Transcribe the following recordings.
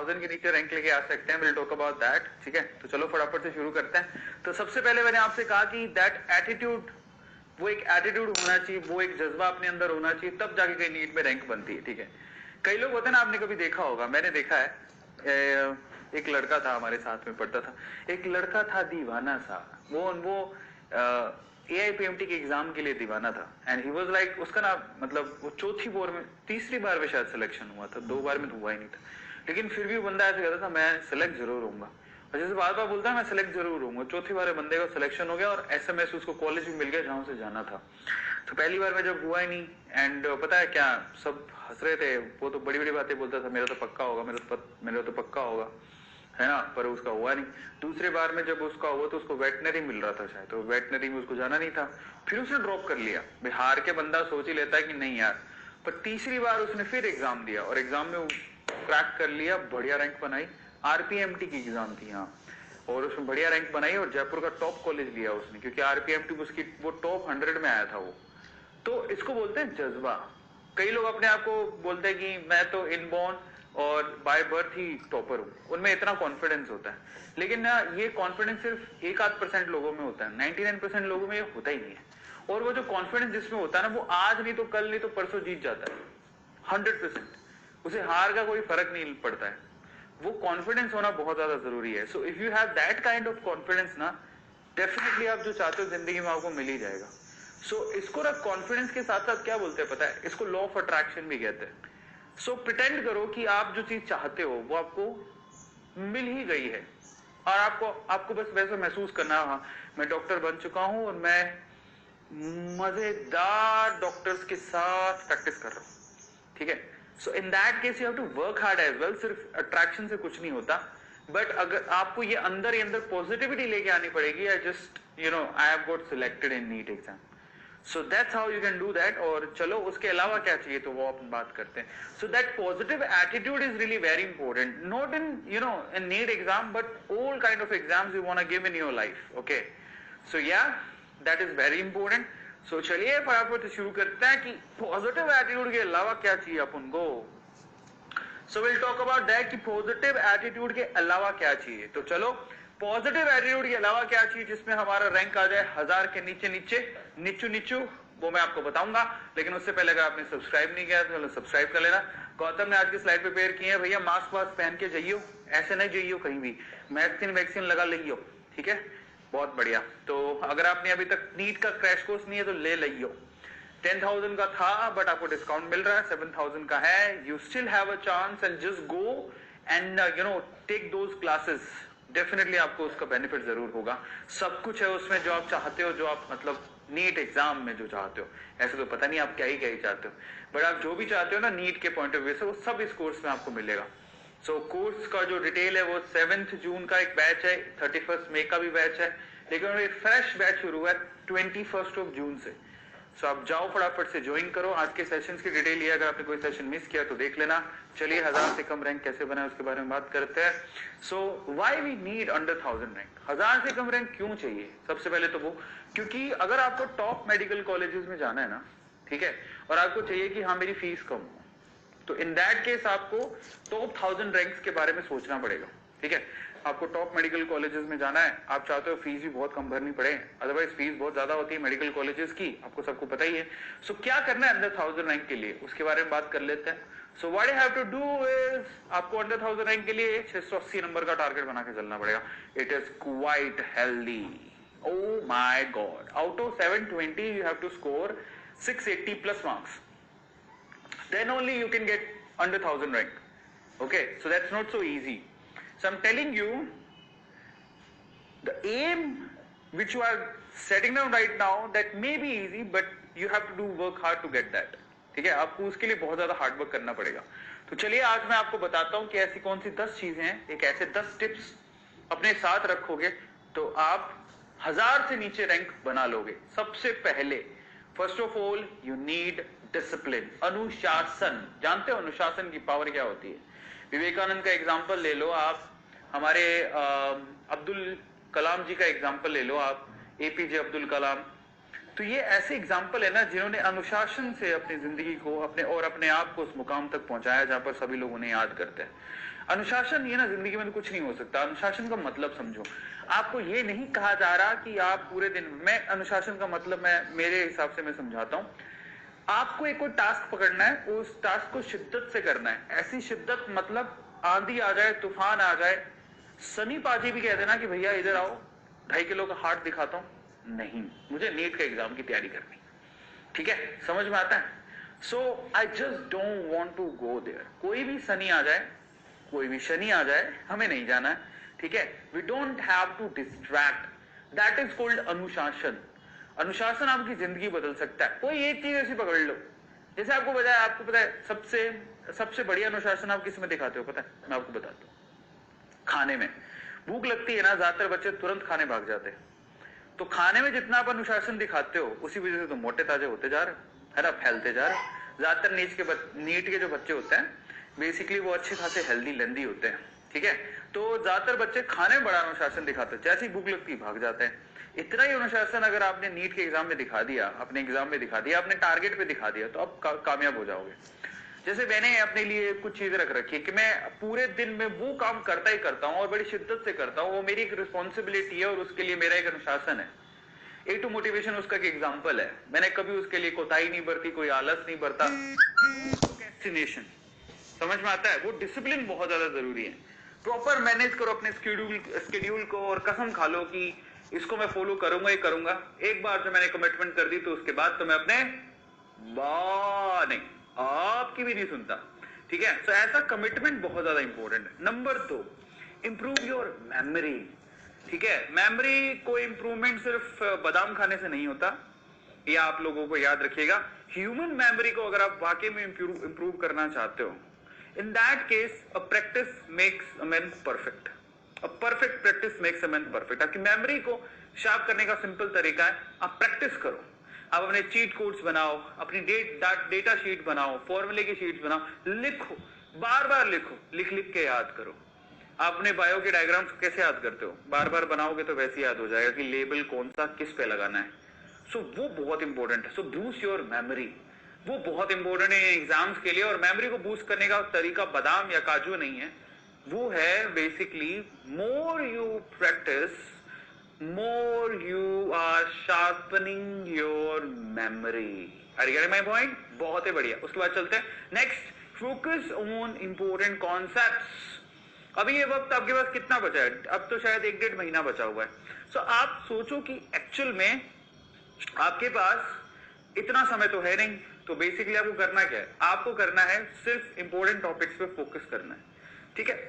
1000 के नीचे रैंक लेके आ सकते हैं, विल टॉक अबाउट दैट, ठीक है। तो चलो फटाफट से शुरू करते हैं। तो सबसे पहले मैंने आपसे कहा कि दैट एटीट्यूड, वो एक एटीट्यूड होना चाहिए, वो एक जज्बा अपने अंदर होना चाहिए, तब जाके कहीं नीट में रैंक बनती है, ठीक है। कई लोग होते हैं ना, आपने कभी देखा होगा, मैंने देखा है, एक लड़का था हमारे साथ में पढ़ता था, एक लड़का था दीवाना सा, वो AIPMT के एग्जाम के लिए दीवाना था, एंड ही वाज लाइक, उसका ना मतलब वो चौथी बार में, तीसरी बार में शायद सिलेक्शन हुआ था, 2 बार में तो हुआ ही नहीं था, लेकिन फिर भी वो बंदा ऐसे कहता था मैं सिलेक्ट जरूर होऊंगा, और जैसे बार बार बोलता है मैं सिलेक्ट जरूर होऊंगा, चौथी बार बंदे का सिलेक्शन हो गया और SMS उसको कॉलेज भी मिल गया जहां से जाना था। तो पहली बार में जब हुआ ही नहीं, एंड पता है क्या, सब हंस रहे थे, वो तो बड़ी बड़ी बातें बोलता था, मेरा तो पक्का होगा, मेरा तो पक्का होगा, है ना, पर उसका हुआ नहीं। दूसरी बार में जब उसका हुआ तो उसको वेटनरी मिल रहा था शायद, तो वेटनरी में उसको जाना नहीं था, फिर उसने ड्रॉप कर लिया। बिहार के बंदा सोच ही लेता है कि नहीं यार, पर तीसरी बार उसने फिर एग्जाम दिया और एग्जाम में क्रैक कर लिया, बढ़िया रैंक बनाई, RPMT की एग्जाम थी यहाँ, और उसमें बढ़िया रैंक बनाई और जयपुर का टॉप कॉलेज लिया उसने, क्योंकि RPMT उसकी वो टॉप 100 में आया था वो। तो इसको बोलते हैं जज्बा। कई लोग अपने आप को बोलते हैं कि मैं तो इनबॉर्न और बाय बर्थ ही टॉपर हूं, उनमें इतना कॉन्फिडेंस होता है, लेकिन ना ये कॉन्फिडेंस सिर्फ 1-8% लोगों में होता है, 99% लोगों में ये होता ही नहीं है। और वो जो कॉन्फिडेंस जिसमें होता है ना, वो आज नहीं तो कल नहीं तो परसों जीत जाता है 100%, उसे हार का कोई फर्क नहीं पड़ता है। वो कॉन्फिडेंस होना बहुत ज्यादा जरूरी है। So if you have that kind of confidence ना, डेफिनेटली आप जो चाहते हो जिंदगी में आपको मिल ही जाएगा। इसको ना कॉन्फिडेंस के साथ साथ क्या बोलते हैं पता है, इसको लॉ ऑफ अट्रैक्शन भी कहते हैं। प्रिटेंड करो कि आप जो चीज चाहते हो वो आपको मिल ही गई है, और आपको बस वैसा महसूस करना, हाँ मैं डॉक्टर बन चुका हूं और मैं मजेदार डॉक्टर्स के साथ प्रैक्टिस कर रहा हूं, ठीक है। So in that case you have to work hard as well, सिर्फ अट्रैक्शन से कुछ नहीं होता, बट अगर आपको ये अंदर ही अंदर पॉजिटिविटी लेके आनी पड़ेगी। I just I have got selected in NEET exam, so that's how you can do that. और चलो उसके अलावा क्या चाहिए तो वो अपन बात करते हैं। So that positive attitude is really very important, not in in NEET exam but all kind of exams you want to give in your life, okay. So yeah that is very important. So चलिए फटाफट शुरू करते हैं कि positive attitude के अलावा क्या चाहिए अपन को। So will talk about that कि पॉजिटिव एटीट्यूड के अलावा क्या चाहिए। तो चलो पॉजिटिव एटीट्यूड के अलावा क्या चाहिए जिसमें हमारा रैंक आ जाए 1000 के नीचे नीचू, वो मैं आपको बताऊंगा। लेकिन उससे पहले अगर आपने सब्सक्राइब नहीं किया तो सब्सक्राइब कर लेना। गौतम ने आज की स्लाइड प्रिपेयर की है, भैया मास्क वास्क पहन के जाइयो, ऐसे नहीं जाइयो कहीं भी, वैक्सीन लगा लियो, ठीक है, बहुत बढ़िया। तो अगर आपने अभी तक नीट का क्रैश कोर्स नहीं है तो ले लियो, 10,000 का था बट आपको डिस्काउंट मिल रहा है, 7,000 का है। You still have a chance and just go and take those classes, definitely आपको उसका बेनिफिट जरूर होगा। सब कुछ है उसमें जो आप चाहते हो, जो आप मतलब नीट एग्जाम में जो चाहते हो, ऐसे तो पता नहीं आप क्या ही चाहते हो, बट आप जो भी चाहते हो ना नीट के पॉइंट ऑफ व्यू से, वो सब इस कोर्स में आपको मिलेगा। कोर्स का जो डिटेल है वो 7 जून का एक बैच है, 31 मई का भी बैच है, लेकिन एक फ्रेश बैच शुरू हुआ है 21 जून से। आप जाओ फटाफट से ज्वाइन करो। आज के सेशंस की डिटेल ये, अगर आपने कोई सेशन मिस किया तो देख लेना। चलिए 1000 से कम रैंक कैसे बनाए उसके बारे में बात करते हैं। Why we need under 1000 rank, 1000 से कम रैंक क्यों चाहिए। सबसे पहले तो वो, क्योंकि अगर आपको टॉप मेडिकल कॉलेजेस में जाना है ना, ठीक है, और आपको चाहिए कि हाँ मेरी फीस कम हो, तो इन दैट केस आपको टॉप 1000 रैंक्स के बारे में सोचना पड़ेगा, ठीक है। आपको टॉप मेडिकल कॉलेजेस में जाना है, आप चाहते हो फीस भी बहुत कम भरनी पड़े, अदरवाइज फीस बहुत ज्यादा होती है मेडिकल कॉलेजेस की, आपको सबको पता ही है। क्या करना है अंडर 1000 रैंक के लिए, उसके बारे में बात कर लेते हैं। What you have to do is, आपको अंडर 1000 रैंक के लिए 680 नंबर का टारगेट बना के चलना पड़ेगा। It is quite healthy, oh my god, out of 720 you have to score 680 plus marks, then only you can get under 1000 rank, okay. So that's not so easy. So I'm telling you, the aim which you are setting down right now, that may be easy but you have to do work hard to get that, ठीक है। आपको उसके लिए बहुत ज्यादा hard work करना पड़ेगा। तो चलिए आज मैं आपको बताता हूं कि ऐसी कौन सी 10 चीजें हैं, एक ऐसे 10 टिप्स अपने साथ रखोगे तो आप 1000 से नीचे रैंक बना लोगे। सबसे पहले first of all you need discipline, अनुशासन। जानते हो अनुशासन की पावर क्या होती है। विवेकानंद का एग्जाम्पल ले लो आप, हमारे अब्दुल कलाम जी का एग्जाम्पल ले लो आप, APJ अब्दुल कलाम। तो ये ऐसे एग्जाम्पल है ना जिन्होंने अनुशासन से अपनी जिंदगी को अपने आप को उस मुकाम तक पहुंचाया जहां पर सभी लोग उन्हें याद करते हैं। अनुशासन ये ना जिंदगी में तो कुछ नहीं हो सकता। अनुशासन का मतलब समझो, आपको ये नहीं कहा जा रहा कि आप पूरे दिन में, अनुशासन का मतलब मैं मेरे हिसाब से मैं समझाता हूँ, आपको एक कोई टास्क पकड़ना है, उस टास्क को शिद्दत से करना है। ऐसी शिद्दत मतलब आंधी आ जाए, तूफान आ जाए, सनी पाजी भी कह देना कि भैया इधर आओ 2.5 किलो का हार्ट दिखाता हूं, नहीं, मुझे नीट के एग्जाम की तैयारी करनी, ठीक है, समझ में आता है। So I just don't want to go there. कोई भी सनी आ जाए, कोई भी शनि आ जाए, हमें नहीं जाना है, ठीक है। We don't have to distract, that is called अनुशासन। अनुशासन आपकी जिंदगी बदल सकता है। कोई एक चीज ऐसी पकड़ लो, जैसे आपको पता है सबसे बढ़िया अनुशासन आप किस में दिखाते हो पता है, मैं आपको बताता हूँ। खाने में भूख लगती है ना, ज्यादातर बच्चे तुरंत खाने भाग जाते हैं। तो खाने में जितना आप अनुशासन दिखाते हो, उसी वजह से तो मोटे ताजे होते जा रहे हो, है ना, फैलते जा रहे हो। ज्यादातर नीट के जो बच्चे होते हैं बेसिकली वो अच्छे खासे हेल्दी लेंदी होते हैं, ठीक है। तो ज्यादातर बच्चे खाने में बड़ा अनुशासन दिखाते हैं, जैसे ही भूख लगती भाग जाते हैं। इतना ही अनुशासन अगर आपने नीट के एग्जाम में दिखा दिया, अपने एग्जाम में दिखा दिया, अपने टारगेट पे दिखा दिया, तो आप कामयाब हो जाओगे। जैसे मैंने अपने लिए कुछ चीजें रख रखी है कि मैं पूरे दिन में वो काम करता ही करता हूँ और बड़ी शिद्दत से करता हूँ, वो मेरी एक रिस्पॉन्सिबिलिटी है और उसके लिए मेरा एक अनुशासन है। A2 मोटिवेशन उसका एक एग्जाम्पल है। मैंने कभी उसके लिए कोताही नहीं बरती, कोई आलस नहीं बरता। प्रोक्रेस्टिनेशन, समझ में आता है, वो डिसिप्लिन बहुत ज्यादा जरूरी है। प्रॉपर मैनेज करो अपने स्केड्यूल को और कसम खा लो कि इसको मैं फॉलो करूंगा ही करूंगा। एक बार जो मैंने कमिटमेंट कर दी तो उसके बाद तो मैं अपने नहीं, आपकी भी नहीं सुनता, ठीक है। तो ऐसा कमिटमेंट बहुत ज्यादा इंपॉर्टेंट है। नंबर 2, इंप्रूव योर मेमोरी, ठीक है। मेमोरी को इंप्रूवमेंट सिर्फ बादाम खाने से नहीं होता, ये आप लोगों को याद रखिएगा। ह्यूमन मेमोरी को अगर आप वाकई में इंप्रूव करना चाहते हो, इन that case a practice makes a man perfect, a perfect practice makes a man perfect. आपकी मेमोरी को शार्प करने का सिंपल तरीका है, आप प्रैक्टिस करो। आप अपने चीट कोड्स बनाओ, अपनी डेटा शीट बनाओ, फॉर्मूले की शीट बनाओ, लिखो, बार बार लिखो, लिख लिख के याद करो। आप अपने बायो के डायग्राम्स कैसे याद करते हो, बार बार बनाओगे तो वैसे याद हो जाएगा कि लेबल कौन सा किस पे लगाना है। सो वो बहुत इंपॉर्टेंट है। सो बूस्ट योर मेमोरी, वो बहुत इंपॉर्टेंट है एग्जाम्स के लिए। और मेमोरी को बूस्ट करने का तरीका बादाम या काजू नहीं है, वो है basically more you practice, more you are sharpening your memory. Are you getting my point? बहुत ही बढ़िया। उसके बाद चलते हैं next, focus on important concepts. अभी ये वक्त आपके पास कितना बचा है? अब तो शायद 1-1.5 महीना बचा हुआ है। सो आप सोचो कि एक्चुअल में आपके पास इतना समय तो है नहीं, तो बेसिकली आपको करना क्या है? आपको करना है सिर्फ इंपॉर्टेंट टॉपिक्स पे फोकस करना है, ठीक है।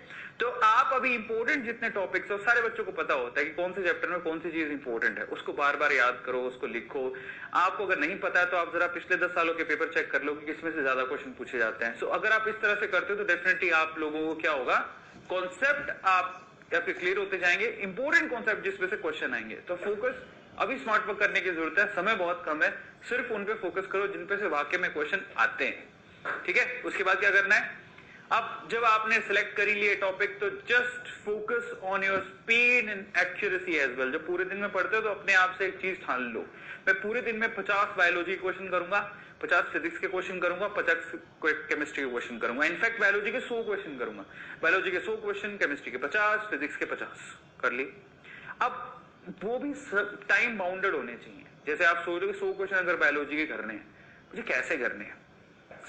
तो आप अभी इंपॉर्टेंट जितने टॉपिक्स है, सारे बच्चों को पता होता है कि कौन से चैप्टर में कौन सी चीज इंपॉर्टेंट है, उसको बार बार याद करो, उसको लिखो। आपको अगर नहीं पता है तो आप जरा पिछले 10 सालों के पेपर चेक कर लो कि किसमें से ज्यादा क्वेश्चन पूछे जाते हैं। सो अगर आप इस तरह से करते हो तो डेफिनेटली आप लोगों को क्या होगा, कॉन्सेप्ट आपके क्लियर होते जाएंगे, इंपॉर्टेंट कॉन्सेप्ट जिसमें से क्वेश्चन आएंगे। तो फोकस अभी स्मार्ट वर्क करने की जरूरत है, समय बहुत कम है, सिर्फ उन पे फोकस करो जिन पे से वाकई में क्वेश्चन आते हैं, ठीक है। उसके बाद क्या करना है, अब जब आपने सिलेक्ट कर लिए टॉपिक, तो just focus on your speed and accuracy as well. जब पूरे दिन में पढ़ते हो तो अपने आप से एक चीज ठान लो, मैं पूरे दिन में 50 बायोलॉजी के क्वेश्चन करूंगा, 50 फिजिक्स के क्वेश्चन करूंगा, 50 केमिस्ट्री के क्वेश्चन करूंगा। इनफैक्ट बायोलॉजी के 100 क्वेश्चन करूंगा, बायोलॉजी के 100 क्वेश्चन, केमिस्ट्री के 50, फिजिक्स के 50 कर ली। अब वो भी टाइम बाउंडेड होने चाहिए। जैसे आप सोच रहे हो 100 क्वेश्चन अगर बायोलॉजी के करने हैं, मुझे कैसे करने हैं,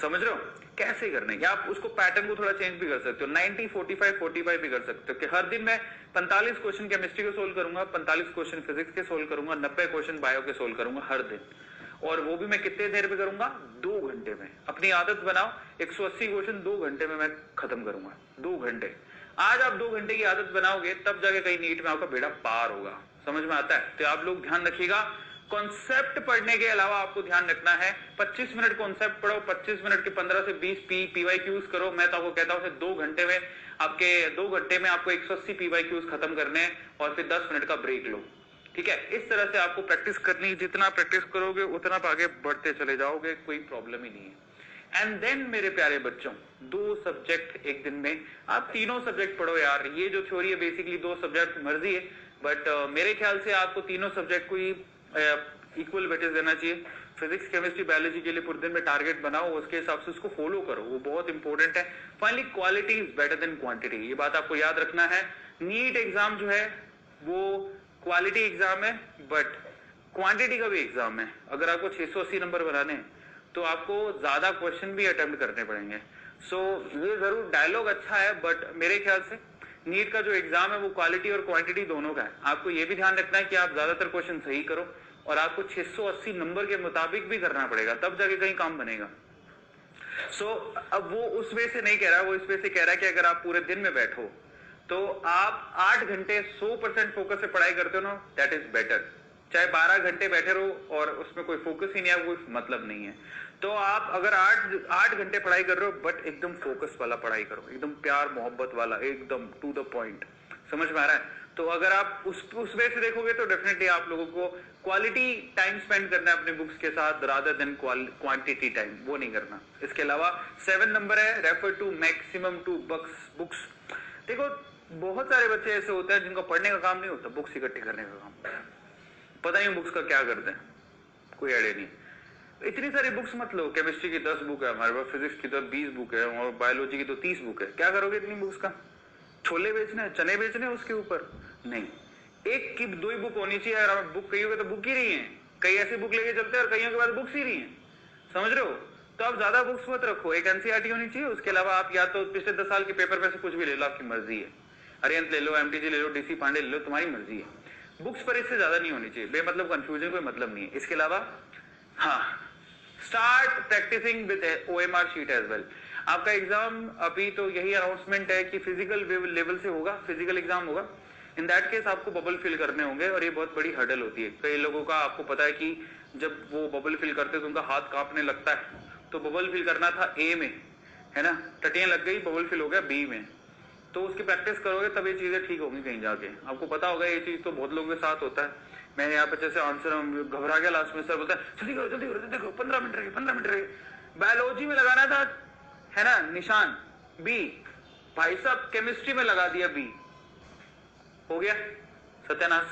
समझ रहे हो कैसे करने हैं? आप उसको पैटर्न को थोड़ा चेंज भी कर सकते हो, 90 45 45 भी कर सकते हो कि हर दिन मैं 45 क्वेश्चन केमिस्ट्री के सोल्व करूंगा, 45 क्वेश्चन फिजिक्स के सोल्व करूंगा, 90 क्वेश्चन बायो के सोल्व करूंगा हर दिन। और वो भी मैं कितने देर में करूंगा, 2 घंटे में। अपनी आदत बनाओ, 180 क्वेश्चन 2 घंटे में मैं खत्म करूंगा, 2 घंटे। आज आप 2 घंटे की आदत बनाओगे तब जाके कहीं नीट में आपका बेड़ा पार होगा, समझ में आता है। तो आप लोग ध्यान रखिएगा, कॉन्सेप्ट पढ़ने के अलावा आपको ध्यान रखना है 25 मिनट कॉन्सेप्ट पढ़ो, 25 मिनट के 15 से 20 पीवाईक्यूज करो। मैं तो आपको कहता हूं 2 घंटे में आपको 180 पीवाईक्यूज खत्म करने हैं और फिर 10 मिनट का ब्रेक लो, ठीक है। इस तरह से आपको प्रैक्टिस करनी है, जितना प्रैक्टिस करोगे उतना आप आगे बढ़ते चले जाओगे, कोई प्रॉब्लम ही नहीं है। एंड देन मेरे प्यारे बच्चों, 2 सब्जेक्ट एक दिन में, आप तीनों सब्जेक्ट पढ़ो यार। ये जो थ्योरी है बेसिकली 2 सब्जेक्ट मर्जी है, बट मेरे ख्याल से आपको तीनों सब्जेक्ट को ही इक्वल वेटेज देना चाहिए। फिजिक्स केमिस्ट्री बायोलॉजी के लिए पूरे दिन में टारगेट बनाओ, उसके हिसाब से उसको फॉलो करो, वो बहुत इंपॉर्टेंट है। Finally quality is better than quantity, ये बात आपको याद रखना है। नीट एग्जाम जो है वो क्वालिटी एग्जाम है बट क्वांटिटी का भी एग्जाम है। अगर आपको 680 नंबर बनाने हैं तो आपको ज्यादा क्वेश्चन भी अटेम्प्ट करने पड़ेंगे। सो ये जरूर डायलॉग अच्छा है बट मेरे ख्याल से नीट का जो एग्जाम है वो क्वालिटी और क्वांटिटी दोनों का है। आपको ये भी ध्यान रखना है कि आप ज्यादातर क्वेश्चन सही करो और आपको 680 नंबर के मुताबिक भी करना पड़ेगा, तब जाके कहीं काम बनेगा। अब वो उस वे से नहीं कह रहा, वो इस वे से कह रहा है कि अगर आप पूरे दिन में बैठो तो आप 8 घंटे 100% फोकस से पढ़ाई करते हो ना, दैट इज बेटर। चाहे 12 घंटे बैठे रहो और उसमें कोई फोकस ही नहीं है, कोई मतलब नहीं है। तो आप अगर 8 घंटे पढ़ाई कर रहे हो बट एकदम फोकस वाला पढ़ाई करो, एकदम प्यार मोहब्बत वाला, एकदम टू द पॉइंट। समझ में आ रहा है? तो अगर आप उस वे से देखोगे तो डेफिनेटली आप लोगों को क्वालिटी टाइम स्पेंड करना है अपने बुक्स के साथ रादर देन क्वांटिटी टाइम, वो नहीं करना। इसके अलावा 7 नंबर है refer to maximum two books. देखो बहुत सारे बच्चे ऐसे होते हैं जिनका पढ़ने का काम नहीं होता, बुक्स इकट्ठी करने का काम। पता नहीं बुक्स का क्या करते हैं, कोई आइडिया नहीं। इतनी सारी बुक्स मत लो, केमिस्ट्री की 10 बुक है हमारे पास, फिजिक्स की तो 20 बुक है और बायोलॉजी की तो 30 बुक है। क्या करोगे इतनी बुक्स का? छोले बेचने हैं, चने बेचने हैं उसके ऊपर? नहीं, एक की 2 ही बुक होनी चाहिए। अगर आप बुक कहीं तो बुक ही नहीं है, कई ऐसी बुक लेके चलते हैं और कईयों के बाद बुक्स ही नहीं है। समझ रहे हो? तो आप ज्यादा बुक्स मत रखो, एक एनसीईआरटी होनी चाहिए। उसके अलावा आप या तो पिछले 10 साल के पेपर में से कुछ भी ले लो, आपकी मर्जी है। अरिहंत ले लो, एमटीजी ले लो, डीसी पांडे ले लो, तुम्हारी मर्जी है। बुक्स पर इससे ज्यादा नहीं होनी चाहिए, बेमतलब कंफ्यूजन कोई मतलब नहीं है। इसके अलावा हाँ, start practicing with OMR sheet as well. आपका एग्जाम अभी तो यही अनाउंसमेंट है कि फिजिकल लेवल से होगा, फिजिकल एग्जाम होगा। इन दैट केस आपको बबल फिल करने होंगे और ये बहुत बड़ी हर्डल होती है। कई लोगों का आपको पता है कि जब वो बबल फिल करते तो उनका हाथ कांपने लगता है। तो बबल फिल करना था ए में, है ना, टटियां लग गई, बबल फिल हो गया बी में। तो उसकी प्रैक्टिस करोगे तब ये चीजें ठीक होंगी कहीं जाके। आपको पता होगा ये चीज तो बहुत लोगों के साथ होता है। मैं यहाँ पे जैसे आंसर घबरा गया, लास्ट में सर बोलता है जल्दी करो जल्दी करो, देखो 15 मिनट रहे, 15 मिनट रहे। बायोलॉजी में लगाना था, है ना, निशान बी, भाई साहब केमिस्ट्री में लगा दिया बी, हो गया सत्यानाश।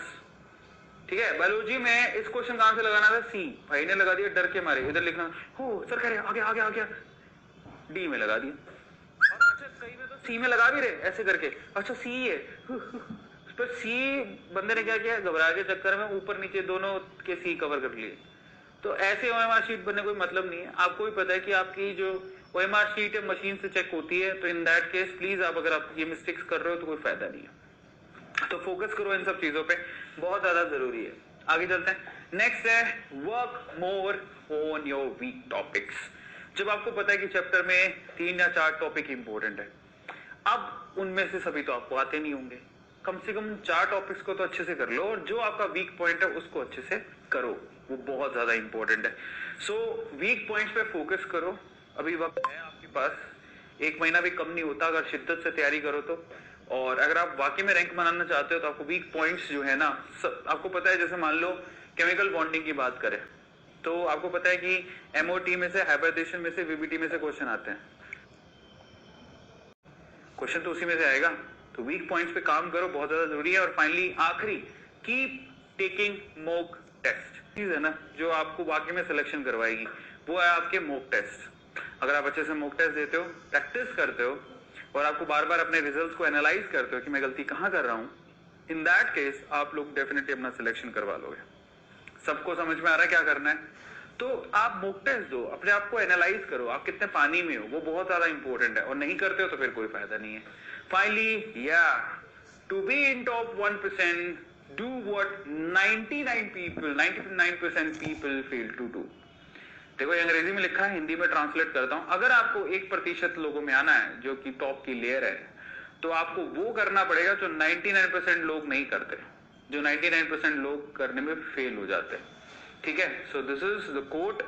ठीक है, बायोलॉजी में इस क्वेश्चन का आंसर लगाना था सी, भाई ने लगा दिया डर के मारे, इधर लिखना हो सर कह रहे आगे आगे आगे, डी में लगा दिया। अच्छा कई में तो सी में लगा भी रहे ऐसे करके, अच्छा सी है तो सी बंदे ने क्या किया, घबरा के चक्कर में ऊपर नीचे दोनों के सी कवर कर लिए। तो ऐसे ओएमआर शीट बनने कोई मतलब नहीं है। आपको भी पता है कि आपकी जो ओएमआर शीट है मशीन से चेक होती है, तो इन दैट केस प्लीज आप अगर आप ये मिस्टेक्स कर रहे हो तो कोई फायदा नहीं है। तो फोकस करो इन सब चीजों पे, बहुत ज्यादा जरूरी है। आगे चलते हैं। नेक्स्ट है work more on your weak topics. जब आपको पता है कि चैप्टर में 3 या 4 टॉपिक इंपॉर्टेंट है, अब उनमें से सभी तो आपको आते नहीं होंगे, कम से कम 4 टॉपिक्स को तो अच्छे से कर लो और जो आपका वीक पॉइंट है उसको अच्छे से करो, वो बहुत ज्यादा इंपॉर्टेंट है। सो वीक पॉइंट्स पे फोकस करो। अभी वक्त है आपके पास, 1 महीना भी कम नहीं होता अगर शिद्दत से तैयारी करो तो। और अगर आप वाकई में रैंक बनाना चाहते हो तो आपको वीक पॉइंट्स जो है ना, आपको पता है जैसे मान लो केमिकल बॉन्डिंग की बात करें तो आपको पता है कि एमओटी में से, हाइब्रिडेशन में से, वीबीटी में से क्वेश्चन आते हैं, क्वेश्चन तो उसी में से आएगा। तो वीक पॉइंट्स पे काम करो, बहुत ज्यादा जरूरी है। और फाइनली आखिरी, कीप टेकिंग मॉक टेस्ट। चीज है ना जो आपको वाकई में सिलेक्शन करवाएगी, वो है आपके मॉक टेस्ट। अगर आप अच्छे से मॉक टेस्ट देते हो, प्रैक्टिस करते हो और आपको बार बार अपने रिजल्ट्स को एनालाइज करते हो कि मैं गलती कहाँ कर रहा हूँ, इन दैट केस आप लोग डेफिनेटली अपना सिलेक्शन करवा लोगे। सबको समझ में आ रहा है क्या करना है? तो आप मॉक टेस्ट दो, अपने आप को एनालाइज करो, आप कितने पानी में हो, वो बहुत ज्यादा इंपॉर्टेंट है। और नहीं करते हो तो फिर कोई फायदा नहीं है। Finally to be in top 1% do what 99% people fail to do. देखो ये अंग्रेजी में लिखा है, हिंदी में ट्रांसलेट करता हूं। अगर आपको 1% लोगों में आना है जो कि टॉप की लेयर है, तो आपको वो करना पड़ेगा जो 99% लोग नहीं करते, जो 99% लोग करने में फेल हो जाते हैं। ठीक है, so this is the coat